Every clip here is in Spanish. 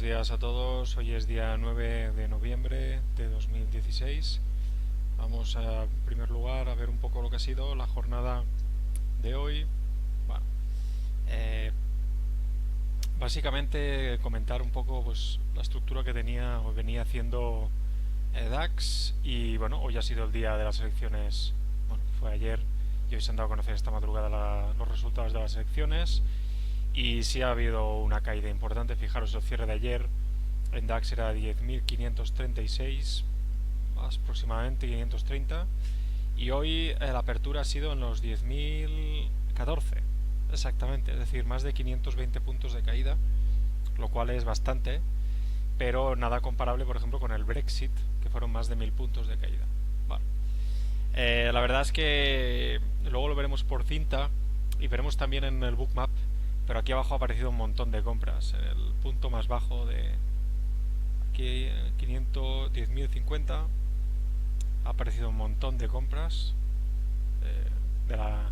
Buenos días a todos. Hoy es día 9 de noviembre de 2016. Vamos en primer lugar a ver un poco lo que ha sido la jornada de hoy. Bueno, eh, básicamente comentar un poco pues la estructura que tenía o venía haciendo DAX. Y bueno, hoy ha sido el día de las elecciones. Bueno, fue ayer y hoy se han dado a conocer esta madrugada los resultados de las elecciones. Y sí ha habido una caída importante. Fijaros, el cierre de ayer en DAX era 10.536, aproximadamente 530. Y hoy la apertura ha sido en los 10.014, exactamente. Es decir, más de 520 puntos de caída, lo cual es bastante. Pero nada comparable, por ejemplo, con el Brexit, que fueron más de 1.000 puntos de caída. Vale. La verdad es que luego lo veremos por cinta y veremos también en el bookmap, pero aquí abajo ha aparecido un montón de compras. En el punto más bajo de aquí, 10.050, ha aparecido un montón de compras de la,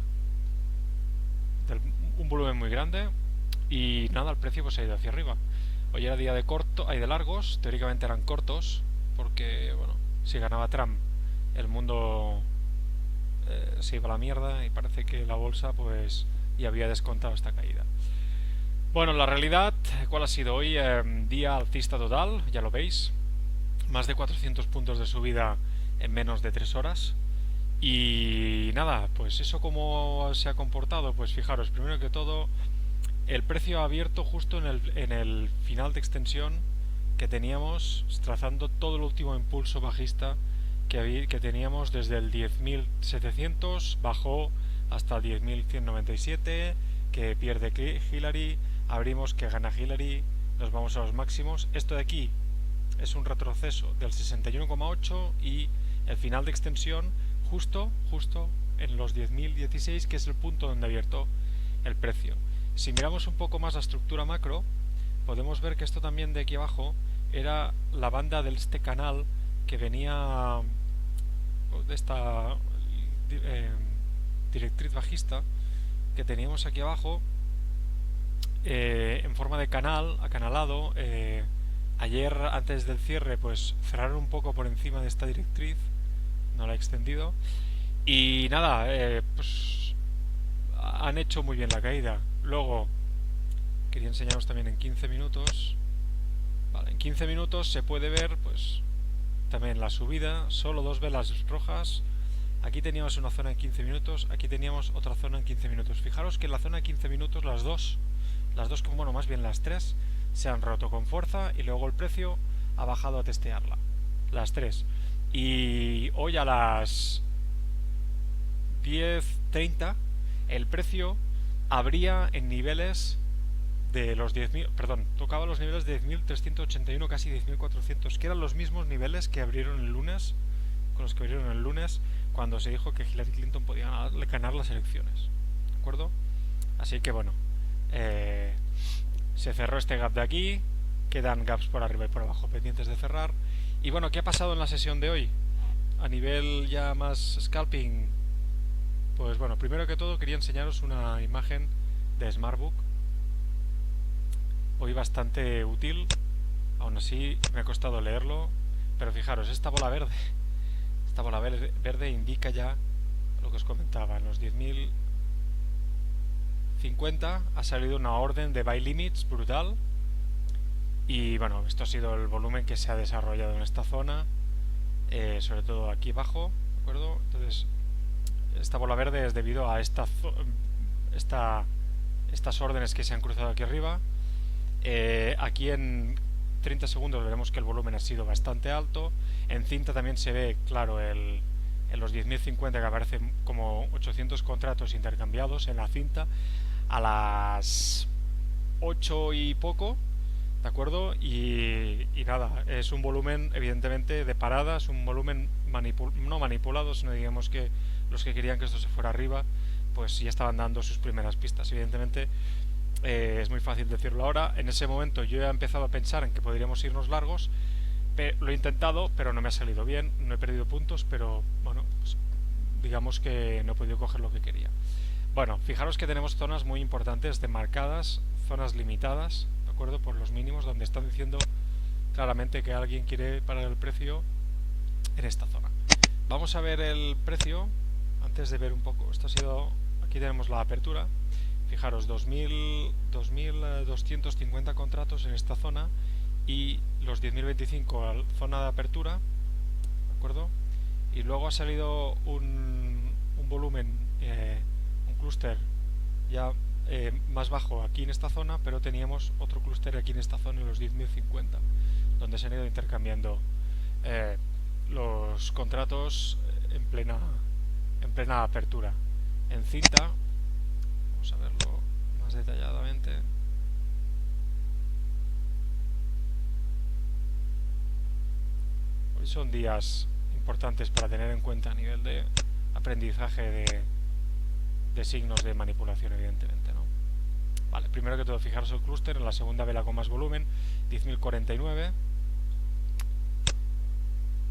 un volumen muy grande. Y nada, el precio pues ha ido hacia arriba. Hoy era día de de largos, teóricamente eran cortos, porque bueno, si ganaba Trump, el mundo se iba a la mierda y parece que la bolsa pues ya había descontado esta caída. Bueno, la realidad, ¿cuál ha sido hoy? Día alcista total, ya lo veis. Más de 400 puntos de subida en menos de 3 horas. Y nada, pues eso cómo se ha comportado. Pues fijaros, primero que todo, el precio ha abierto justo en el final de extensión que teníamos, trazando todo el último impulso bajista que teníamos desde el 10.700, bajó hasta el 10.197, que pierde Hillary, abrimos que gana Hillary, nos vamos a los máximos. Esto de aquí es un retroceso del 61,8 y el final de extensión justo en los 10.016, que es el punto donde ha abierto el precio. Si miramos un poco más la estructura macro, podemos ver que esto también de aquí abajo era la banda de este canal que venía de esta directriz bajista que teníamos aquí abajo, en forma de canal, acanalado. Ayer, antes del cierre, pues cerraron un poco por encima de esta directriz, no la he extendido. Y nada, pues han hecho muy bien la caída. Luego, quería enseñaros también en 15 minutos. Vale, en 15 minutos se puede ver, pues, también la subida, solo dos velas rojas. Aquí teníamos una zona en 15 minutos, aquí teníamos otra zona en 15 minutos. Fijaros que en la zona de 15 minutos las dos, bueno, más bien las tres, se han roto con fuerza y luego el precio ha bajado a testearla. Las tres. Y hoy a las 10:30 el precio abría en niveles de los 10.000, perdón, tocaba los niveles de 10.381, casi 10.400, que eran los mismos niveles que abrieron el lunes, con los que abrieron el lunes, cuando se dijo que Hillary Clinton podía ganar las elecciones. ¿De acuerdo? Así que bueno, se cerró este gap de aquí, quedan gaps por arriba y por abajo pendientes de cerrar. Y bueno, ¿qué ha pasado en la sesión de hoy? A nivel ya más scalping, pues bueno, primero que todo quería enseñaros una imagen de Smartbook, hoy bastante útil. Aún así me ha costado leerlo, pero fijaros, esta bola verde indica ya lo que os comentaba. En los 10.050 ha salido una orden de buy limits brutal. Y bueno, esto ha sido el volumen que se ha desarrollado en esta zona, sobre todo aquí abajo, ¿de acuerdo? Entonces, esta bola verde es debido a estas órdenes que se han cruzado aquí arriba. Aquí en 30 segundos veremos que el volumen ha sido bastante alto. En cinta también se ve claro en los 10.050 que aparecen como 800 contratos intercambiados en la cinta a las 8 y poco, ¿de acuerdo? Y nada, es un volumen evidentemente de parada, es un volumen no manipulado, sino digamos que los que querían que esto se fuera arriba pues ya estaban dando sus primeras pistas. Evidentemente es muy fácil decirlo ahora. En ese momento yo he empezado a pensar en que podríamos irnos largos. Lo he intentado, pero no me ha salido bien. No he perdido puntos, pero bueno, pues digamos que no he podido coger lo que quería. Bueno, fijaros que tenemos zonas muy importantes demarcadas, zonas limitadas, ¿de acuerdo? Por los mínimos, donde están diciendo claramente que alguien quiere parar el precio en esta zona. Vamos a ver el precio antes de ver un poco. Esto ha sido, aquí tenemos la apertura. Fijaros, 2.250 contratos en esta zona y los 10.025 zona de apertura, ¿de acuerdo? Y luego ha salido un volumen, un clúster ya más bajo aquí en esta zona, pero teníamos otro clúster aquí en esta zona, en los 10.050, donde se han ido intercambiando los contratos en plena apertura. En cinta, vamos a verlo más detalladamente. Hoy son días importantes para tener en cuenta a nivel de aprendizaje de signos de manipulación, evidentemente, ¿no? Vale, primero que todo, fijaros el clúster en la segunda vela con más volumen, 10.049.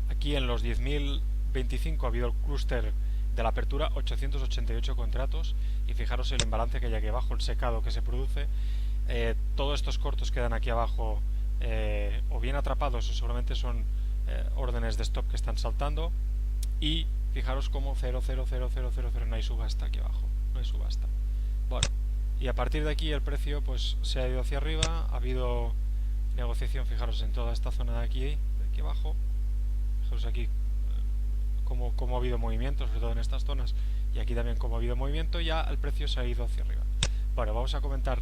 Aquí en los 10.025 ha habido el clúster de la apertura, 888 contratos, y fijaros el imbalance que hay aquí abajo, el secado que se produce. Todos estos cortos quedan aquí abajo o bien atrapados o seguramente son órdenes de stop que están saltando, y fijaros como 0,00000, no hay subasta aquí abajo, no hay subasta. Bueno, y a partir de aquí el precio pues se ha ido hacia arriba, ha habido negociación, fijaros en toda esta zona de aquí abajo, fijaros aquí como ha habido movimiento, sobre todo en estas zonas, y aquí también como ha habido movimiento, ya el precio se ha ido hacia arriba. Bueno, vamos a comentar.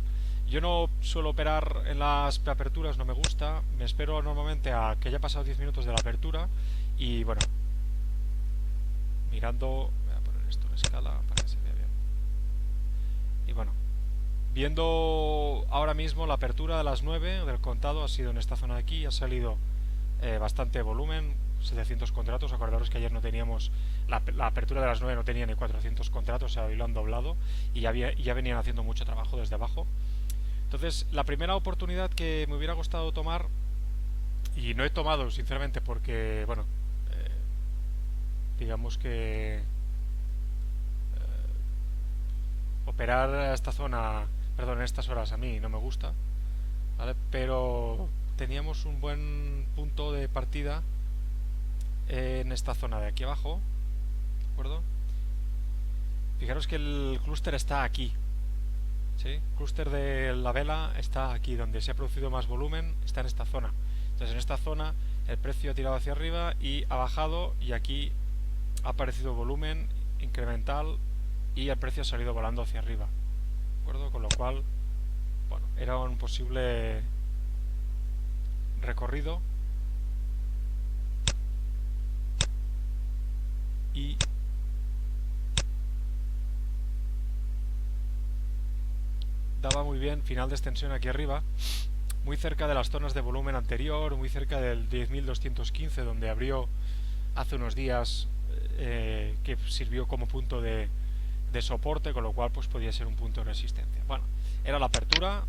Yo no suelo operar en las preaperturas, no me gusta, me espero normalmente a que haya pasado 10 minutos de la apertura, y bueno, mirando, voy a poner esto en escala para que se vea bien. Y bueno, viendo ahora mismo la apertura de las 9 del contado ha sido en esta zona de aquí, ha salido bastante volumen, 700 contratos. Acordaros que ayer no teníamos, la apertura de las 9 no tenía ni 400 contratos, o sea, hoy lo han doblado y ya venían haciendo mucho trabajo desde abajo. Entonces, la primera oportunidad que me hubiera gustado tomar, y no he tomado sinceramente porque, bueno, digamos que operar a esta zona, perdón, en estas horas a mí no me gusta, ¿vale? Pero teníamos un buen punto de partida en esta zona de aquí abajo, ¿de acuerdo? Fijaros que el clúster está aquí, ¿sí? El clúster de la vela está aquí, donde se ha producido más volumen, está en esta zona. Entonces en esta zona el precio ha tirado hacia arriba y ha bajado, y aquí ha aparecido volumen incremental y el precio ha salido volando hacia arriba, ¿de acuerdo? Con lo cual, bueno, era un posible recorrido y daba muy bien final de extensión aquí arriba, muy cerca de las zonas de volumen anterior, muy cerca del 10.215 donde abrió hace unos días, que sirvió como punto de soporte, con lo cual pues podía ser un punto de resistencia. Bueno, era la apertura,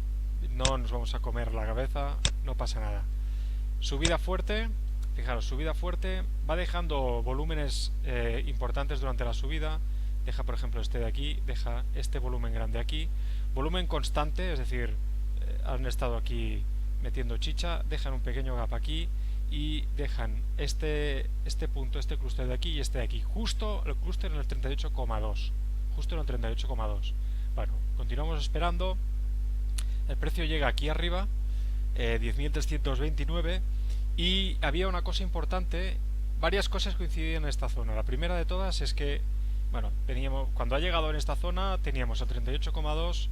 no nos vamos a comer la cabeza, no pasa nada. Subida fuerte, fijaros, subida fuerte, va dejando volúmenes importantes durante la subida, deja por ejemplo este de aquí, deja este volumen grande aquí, volumen constante, es decir, han estado aquí metiendo chicha, dejan un pequeño gap aquí y dejan este punto, este clúster de aquí y este de aquí, justo el clúster en el 38,2, justo en el 38,2. Bueno, continuamos esperando, el precio llega aquí arriba, 10.329, y había una cosa importante, varias cosas coincidían en esta zona. La primera de todas es que, bueno, cuando ha llegado en esta zona teníamos el 38,2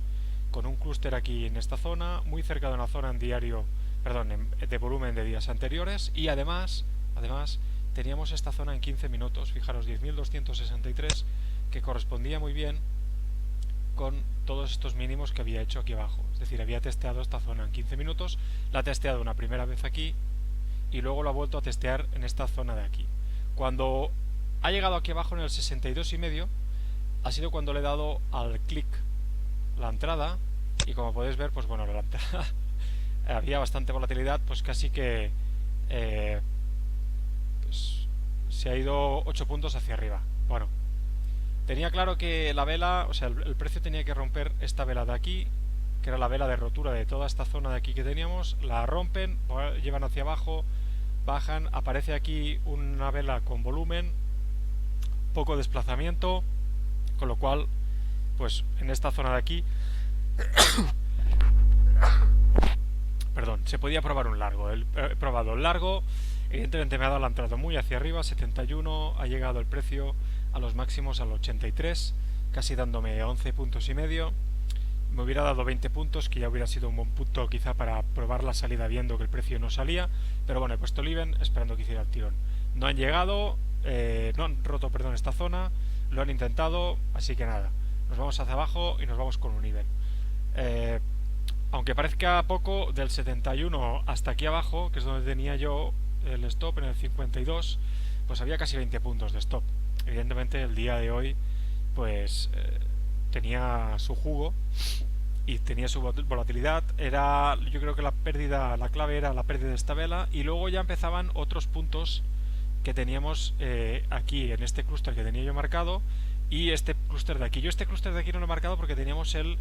con un clúster aquí en esta zona, muy cerca de una zona en diario, perdón, de volumen de días anteriores, y además teníamos esta zona en 15 minutos, fijaros, 10.263, que correspondía muy bien con todos estos mínimos que había hecho aquí abajo. Es decir, había testeado esta zona en 15 minutos, la ha testeado una primera vez aquí y luego lo ha vuelto a testear en esta zona de aquí. Cuando ha llegado aquí abajo en el 62,5 ha sido cuando le he dado al clic la entrada, y como podéis ver, pues bueno, la entrada había bastante volatilidad, pues casi que pues, se ha ido 8 puntos hacia arriba. Bueno, tenía claro que la vela, o sea, el precio tenía que romper esta vela de aquí, que era la vela de rotura de toda esta zona de aquí que teníamos, la rompen, llevan hacia abajo, bajan, aparece aquí una vela con volumen, poco desplazamiento, con lo cual, pues en esta zona de aquí, perdón, se podía probar un largo. He probado el largo, evidentemente me ha dado la entrada muy hacia arriba, 71, ha llegado el precio a los máximos al 83, casi dándome 11 puntos y medio. Me hubiera dado 20 puntos, que ya hubiera sido un buen punto quizá para probar la salida viendo que el precio no salía, pero bueno, he puesto el even esperando que hiciera el tirón. No han llegado, no han roto, perdón, esta zona, lo han intentado, así que nada, nos vamos hacia abajo y nos vamos con un even. Aunque parezca poco, del 71 hasta aquí abajo, que es donde tenía yo el stop, en el 52, pues había casi 20 puntos de stop. Evidentemente el día de hoy pues tenía su jugo y tenía su volatilidad. Era, yo creo que la clave era la pérdida de esta vela, y luego ya empezaban otros puntos que teníamos aquí en este clúster que tenía yo marcado, y este clúster de aquí. Yo este clúster de aquí no lo he marcado porque teníamos el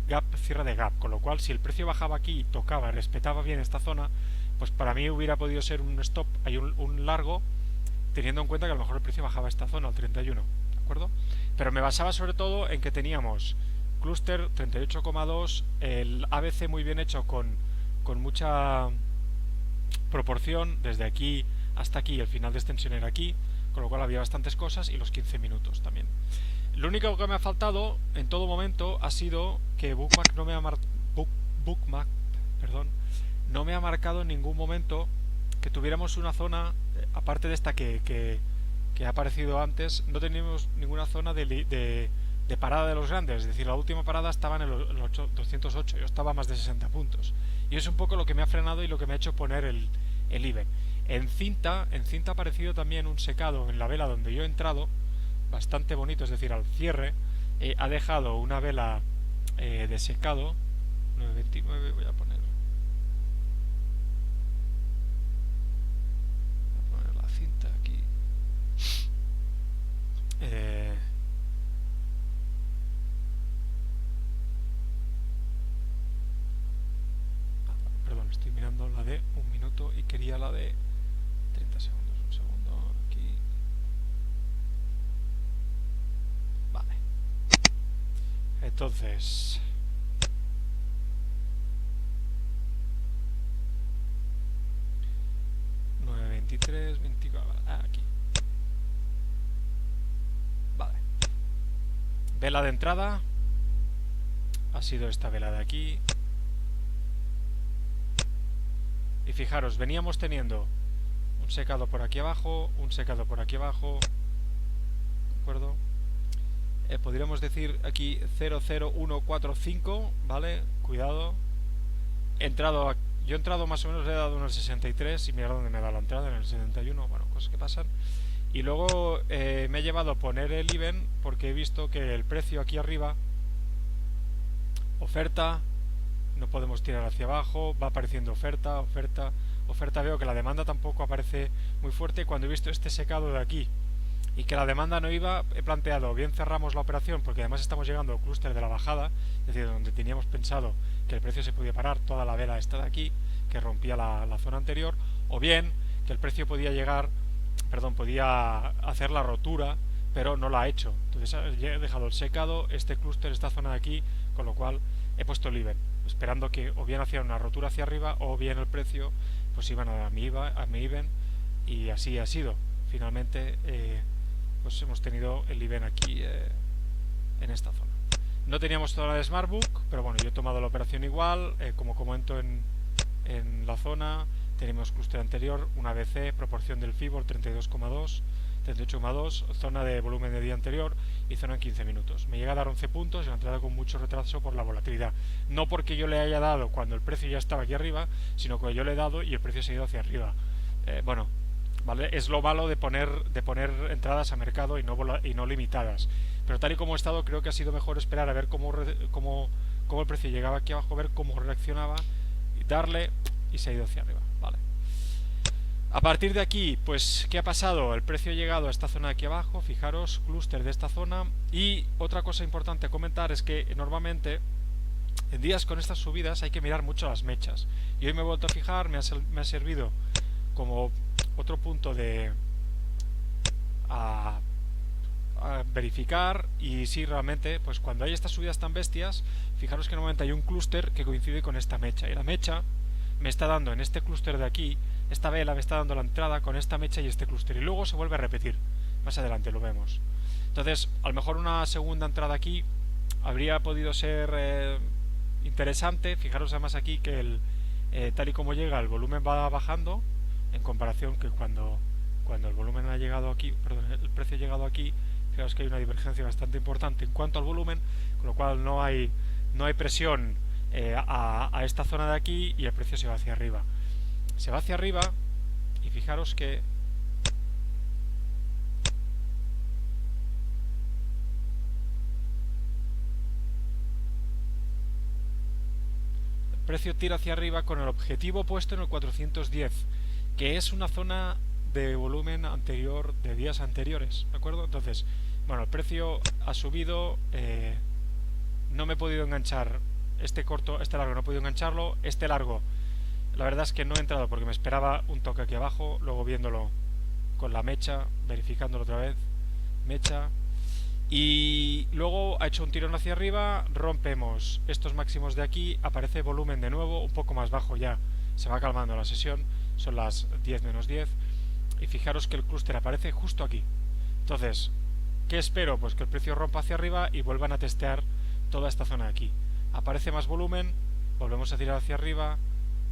gap, cierre de gap, con lo cual si el precio bajaba aquí y tocaba, respetaba bien esta zona, pues para mí hubiera podido ser un stop, hay un largo, teniendo en cuenta que a lo mejor el precio bajaba esta zona al 31, ¿de acuerdo? Pero me basaba sobre todo en que teníamos clúster 38,2, el ABC muy bien hecho con mucha proporción, desde aquí hasta aquí, el final de extensión era aquí, con lo cual había bastantes cosas, y los 15 minutos también. Lo único que me ha faltado en todo momento ha sido que Bookmap no me ha no me ha marcado en ningún momento que tuviéramos una zona, aparte de esta que ha aparecido antes, no teníamos ninguna zona de parada de los grandes. Es decir, la última parada estaba en el 208, yo estaba a más de 60 puntos. Y es un poco lo que me ha frenado y lo que me ha hecho poner el even. En cinta ha aparecido también un secado en la vela donde yo he entrado, bastante bonito, es decir, al cierre ha dejado una vela de secado, 9.29, voy a poner la cinta aquí, perdón, estoy mirando la de 1 minuto y quería la de 30 segundos, un segundo, aquí. Vale. Entonces, aquí. Vale. Vela de entrada ha sido esta vela de aquí. Y fijaros, veníamos teniendo un secado por aquí abajo, un secado por aquí abajo, ¿de acuerdo? Podríamos decir aquí 00145, ¿vale? Cuidado. Yo he entrado más o menos, le he dado en el 63 y mira dónde me da la entrada, en el 71, bueno, cosas que pasan. Y luego me he llevado a poner el even porque he visto que el precio aquí arriba, oferta, no podemos tirar hacia abajo, va apareciendo oferta, veo que la demanda tampoco aparece muy fuerte. Cuando he visto este secado de aquí y que la demanda no iba, he planteado, bien cerramos la operación, porque además estamos llegando al clúster de la bajada, es decir, donde teníamos pensado que el precio se podía parar, toda la vela esta de aquí, que rompía la zona anterior, o bien que el precio podía hacer la rotura, pero no la ha hecho. Entonces he dejado el secado, este clúster, esta zona de aquí, con lo cual he puesto el even, esperando que o bien hacía una rotura hacia arriba o bien el precio pues iban a mi even, y así ha sido. Finalmente pues hemos tenido el even aquí en esta zona. No teníamos zona de Smartbook, pero bueno, yo he tomado la operación igual, como comento en la zona. Tenemos clúster anterior, una ABC, proporción del FIBOR 32,2, 38,2, zona de volumen de día anterior y zona en 15 minutos. Me llega a dar 11 puntos y la entrada con mucho retraso por la volatilidad. No porque yo le haya dado cuando el precio ya estaba aquí arriba, sino que yo le he dado y el precio se ha ido hacia arriba. Bueno, ¿vale? Es lo malo de poner entradas a mercado y no limitadas. Pero tal y como he estado, creo que ha sido mejor esperar a ver cómo el precio llegaba aquí abajo, ver cómo reaccionaba, y darle, y se ha ido hacia arriba. Vale. A partir de aquí, pues, ¿qué ha pasado? El precio ha llegado a esta zona de aquí abajo, fijaros, clúster de esta zona. Y otra cosa importante a comentar es que normalmente en días con estas subidas hay que mirar mucho las mechas. Y hoy me he vuelto a fijar, me ha servido como otro punto de a, a verificar. Y sí, realmente, pues cuando hay estas subidas tan bestias, fijaros que normalmente hay un clúster que coincide con esta mecha. Y la mecha me está dando en este clúster de aquí, esta vela me está dando la entrada con esta mecha y este clúster. Y luego se vuelve a repetir. Más adelante lo vemos. Entonces, a lo mejor una segunda entrada aquí habría podido ser interesante. Fijaros además aquí que tal y como llega el volumen va bajando en comparación que cuando el volumen ha llegado aquí, perdón, el precio ha llegado aquí. Fijaros que hay una divergencia bastante importante en cuanto al volumen, con lo cual no hay presión a esta zona de aquí y el precio se va hacia arriba. Se va hacia arriba y fijaros que el precio tira hacia arriba con el objetivo puesto en el 410, que es una zona de volumen anterior de días anteriores, ¿de acuerdo? Entonces, bueno, el precio ha subido, no me he podido enganchar este largo, no he podido engancharlo. Este largo, la verdad es que no he entrado porque me esperaba un toque aquí abajo, luego viéndolo con la mecha, verificándolo otra vez, mecha, y luego ha hecho un tirón hacia arriba, rompemos estos máximos de aquí, aparece volumen de nuevo, un poco más bajo ya, se va calmando la sesión, son las 10 menos 10, y fijaros que el clúster aparece justo aquí. Entonces, ¿qué espero? Pues que el precio rompa hacia arriba y vuelvan a testear toda esta zona de aquí. Aparece más volumen, volvemos a tirar hacia arriba,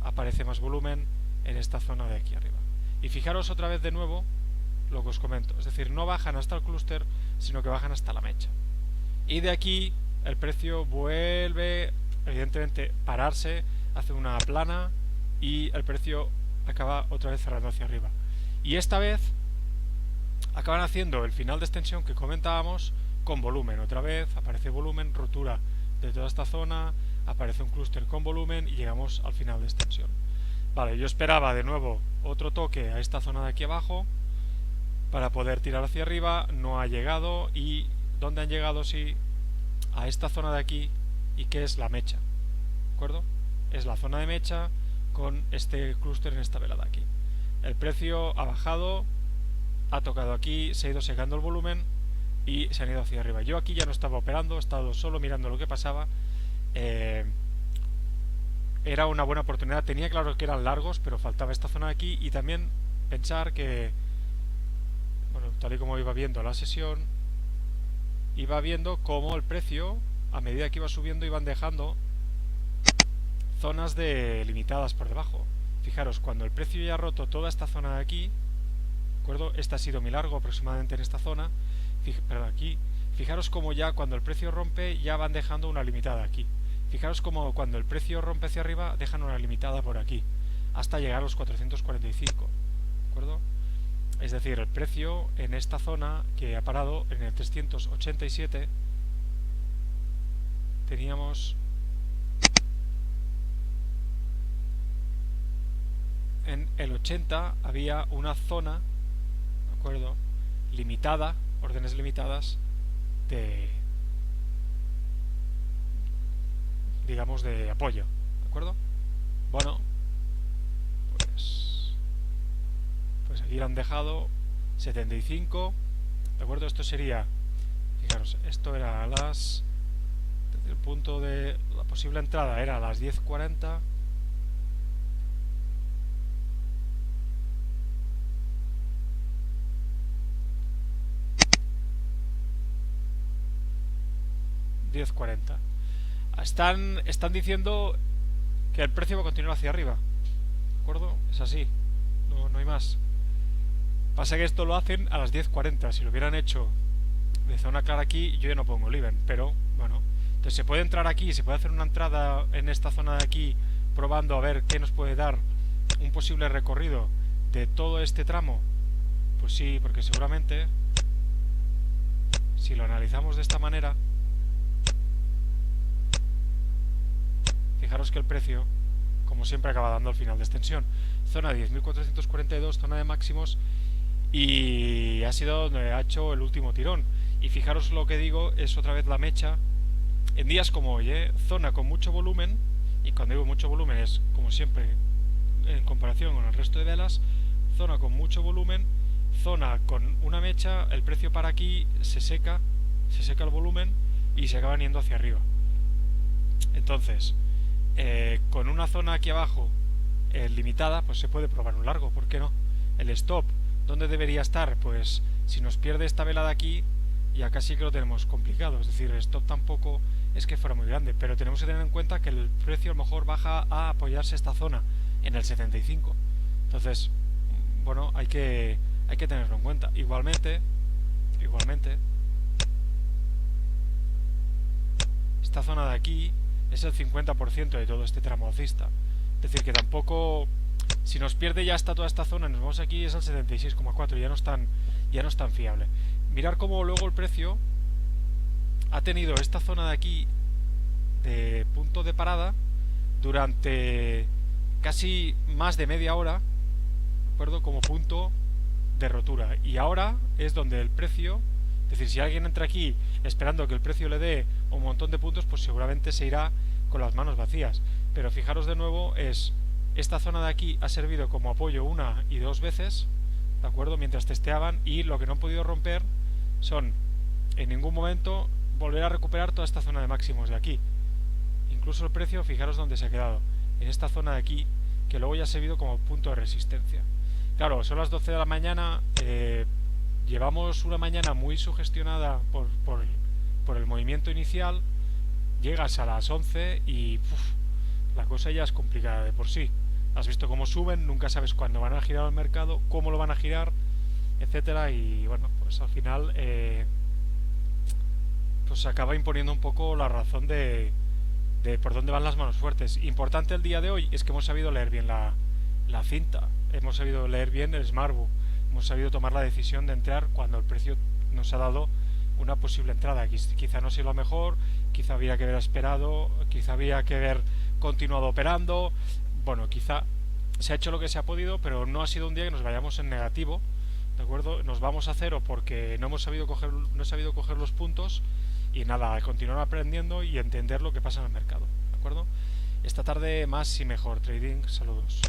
aparece más volumen en esta zona de aquí arriba. Y fijaros otra vez de nuevo lo que os comento, es decir, no bajan hasta el clúster, sino que bajan hasta la mecha. Y de aquí el precio vuelve, evidentemente, pararse, hace una plana y el precio acaba otra vez cerrando hacia arriba. Y esta vez acaban haciendo el final de extensión que comentábamos con volumen. Otra vez aparece volumen, rotura de toda esta zona, aparece un clúster con volumen y llegamos al final de extensión. Vale, yo esperaba de nuevo otro toque a esta zona de aquí abajo para poder tirar hacia arriba, no ha llegado. ¿Y dónde han llegado? Sí, a esta zona de aquí, y que es la mecha, ¿de acuerdo? Es la zona de mecha con este clúster en esta vela de aquí. El precio ha bajado, ha tocado aquí, se ha ido secando el volumen y se han ido hacia arriba. Yo aquí ya no estaba operando, he estado solo mirando lo que pasaba. Era una buena oportunidad, tenía claro que eran largos, pero faltaba esta zona de aquí. Y también pensar que, bueno, tal y como iba viendo la sesión, iba viendo cómo el precio, a medida que iba subiendo, iban dejando zonas limitadas por debajo. Fijaros, cuando el precio ya ha roto toda esta zona de aquí, ¿de acuerdo? Este ha sido mi largo aproximadamente en esta zona, perdón, aquí. Fijaros como ya cuando el precio rompe ya van dejando una limitada aquí. Fijaros como cuando el precio rompe hacia arriba dejan una limitada por aquí, hasta llegar a los 445, ¿de acuerdo? Es decir, el precio en esta zona que ha parado en el 387, teníamos en el 80 había una zona, ¿de acuerdo?, limitada, órdenes limitadas digamos de apoyo, ¿de acuerdo? Bueno, pues aquí lo han dejado 75, ¿de acuerdo? Esto sería, fijaros, esto era desde el punto de la posible entrada era a las 10:40. Están diciendo que el precio va a continuar hacia arriba, ¿de acuerdo? Es así, no hay más. Pasa que esto lo hacen a las 10:40. Si lo hubieran hecho de zona clara aquí, yo ya no pongo el even, pero bueno. Entonces se puede entrar aquí, se puede hacer una entrada en esta zona de aquí, probando a ver qué nos puede dar un posible recorrido de todo este tramo. Pues sí, porque seguramente, si lo analizamos de esta manera, fijaros que el precio, como siempre, acaba dando al final de extensión. Zona 10.442, zona de máximos, y ha sido donde ha hecho el último tirón. Y fijaros lo que digo, es otra vez la mecha En días como hoy, zona con mucho volumen, y cuando digo mucho volumen es como siempre en comparación con el resto de velas, zona con mucho volumen, zona con una mecha, el precio para aquí se seca el volumen y se acaban yendo hacia arriba. Entonces, con una zona aquí abajo limitada, pues se puede probar un largo, ¿por qué no? El stop, ¿dónde debería estar? Pues si nos pierde esta vela de aquí, ya casi que lo tenemos complicado. Es decir, el stop tampoco es que fuera muy grande, pero tenemos que tener en cuenta que el precio a lo mejor baja a apoyarse esta zona en el 75. Entonces, bueno, hay que tenerlo en cuenta. Igualmente, esta zona de aquí es el 50% de todo este tramo alcista. Es decir, que tampoco, si nos pierde ya hasta toda esta zona, nos vamos aquí, es el 76,4, ya no es tan fiable. Mirar cómo luego el precio ha tenido esta zona de aquí de punto de parada durante casi más de media hora, ¿de acuerdo? Como punto de rotura. Y ahora es donde el precio, es decir, si alguien entra aquí esperando que el precio le dé un montón de puntos, pues seguramente se irá con las manos vacías. Pero fijaros de nuevo, esta zona de aquí ha servido como apoyo una y dos veces, ¿de acuerdo? Mientras testeaban, y lo que no han podido romper son en ningún momento volver a recuperar toda esta zona de máximos de aquí. Incluso el precio, fijaros dónde se ha quedado, en esta zona de aquí, que luego ya ha servido como punto de resistencia. Claro, son las 12 de la mañana, llevamos una mañana muy sugestionada por el movimiento inicial, llegas a las 11 y la cosa ya es complicada de por sí. Has visto cómo suben, nunca sabes cuándo van a girar el mercado, cómo lo van a girar, etcétera, y bueno, pues al final pues se acaba imponiendo un poco la razón de por dónde van las manos fuertes. Importante el día de hoy es que hemos sabido leer bien la cinta, hemos sabido leer bien el Smartbook, hemos sabido tomar la decisión de entrar cuando el precio nos ha dado una posible entrada. Quizá no sea lo mejor, quizá habría que haber esperado, quizá habría que haber continuado operando. Bueno, quizá se ha hecho lo que se ha podido, pero no ha sido un día que nos vayamos en negativo, ¿de acuerdo? Nos vamos a cero porque no he sabido coger los puntos, y nada, continuar aprendiendo y entender lo que pasa en el mercado, ¿de acuerdo? Esta tarde más y mejor trading, saludos.